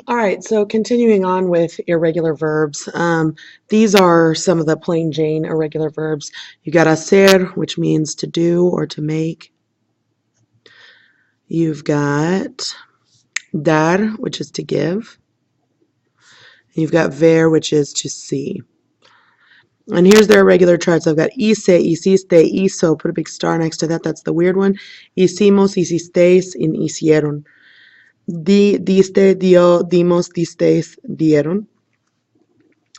All right, so continuing on with irregular verbs. These are some of the plain Jane irregular verbs. You got hacer, which means to do or to make. You've got dar, which is to give. You've got ver, which is to see. And here's their irregular charts. I've got hice, hiciste, hizo. Put a big star next to that. That's the weird one. Hicimos, hicisteis, and hicieron. Diste, dio, dimos, disteis, dieron.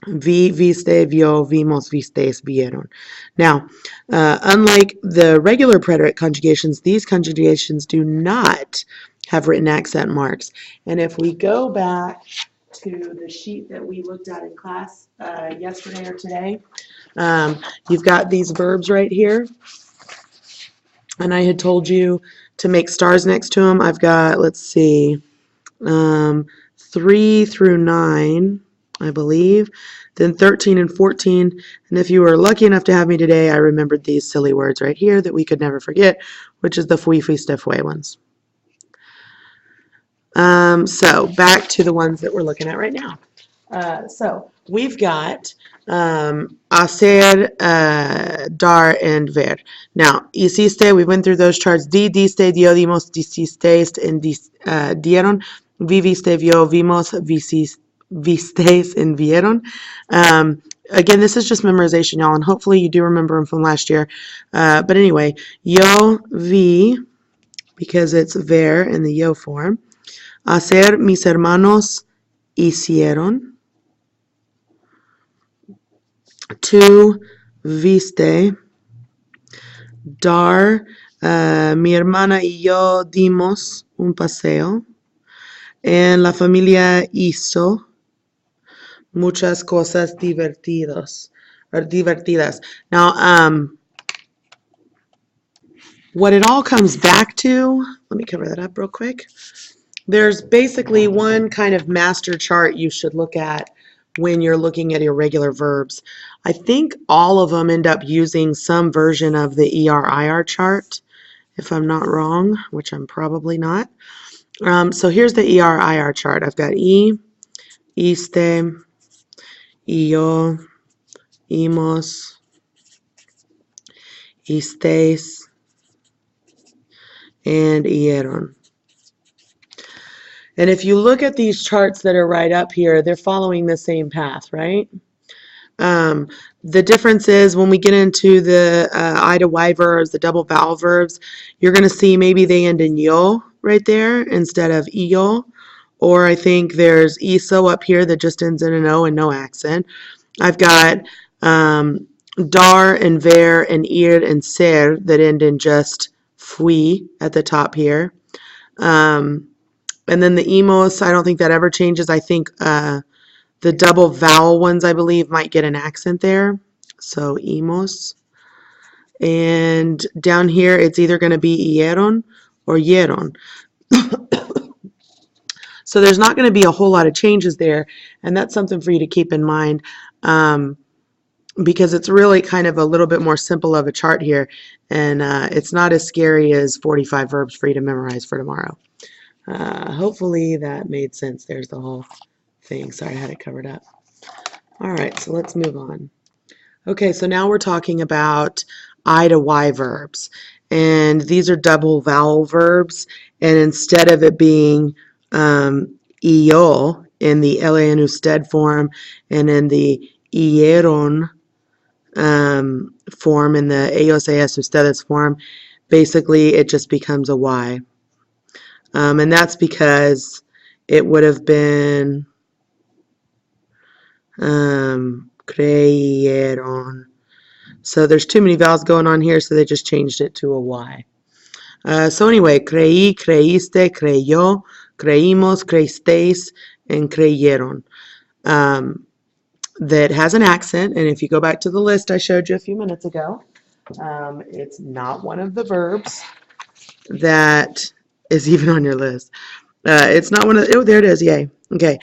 Vi, viste, vio, vimos, vistes, vieron. Now, unlike the regular preterite conjugations, these conjugations do not have written accent marks. And if we go back to the sheet that we looked at in class yesterday or today, you've got these verbs right here. And I had told you to make stars next to them. I've got, let's see, 3 through 9, I believe, then 13 and 14. And if you were lucky enough to have me today, I remembered these silly words right here that we could never forget, which is the fui, fuiste, fue ones. So back to the ones that we're looking at right now. So we've got hacer, dar, and ver. Now, hiciste, we went through those charts. Diste, dio, dimos, dicisteis, and dieron. Viviste, vio, vimos, vistes, and vieron. Again, this is just memorization, y'all, and hopefully you do remember them from last year. But anyway, yo vi, because it's ver in the yo form. Hacer, mis hermanos hicieron. Tu viste. Dar, mi hermana y yo dimos un paseo. And la familia hizo muchas cosas divertidas. Now, what it all comes back to, let me cover that up real quick. There's basically one kind of master chart you should look at when you're looking at irregular verbs. I think all of them end up using some version of the ER-IR chart, if I'm not wrong, which I'm probably not. So here's the ER-IR chart. I've got iste, yo, imos, isteis, and hieron. And if you look at these charts that are right up here, they're following the same path, right? The difference is when we get into the I to Y verbs, the double vowel verbs, you're going to see maybe they end in yo right there instead of io. Or I think there's iso up here that just ends in an O and no accent. I've got dar and ver and ir and ser that end in just fui at the top here. And then the emos, I don't think that ever changes. I think the double vowel ones, I believe, might get an accent there. So emos. And down here, it's either going to be hieron or hieron. So there's not going to be a whole lot of changes there. And that's something for you to keep in mind because it's really kind of a little bit more simple of a chart here. And it's not as scary as 45 verbs for you to memorize for tomorrow. Hopefully that made sense. There's the whole thing. Sorry, I had it covered up. All right, so let's move on. Okay, so now we're talking about I to Y verbs. And these are double vowel verbs. And instead of it being io in the LAN usted form and in the hieron form in the ellos, ellas, ustedes form, basically it just becomes a Y. And that's because it would have been creyeron. So there's too many vowels going on here, so they just changed it to a Y. So anyway, creí, creíste, creyó, creímos, creísteis, and creyeron. That has an accent, and if you go back to the list I showed you a few minutes ago, it's not one of the verbs that is even on your list. It's not one of, oh, there it is, yay. Okay.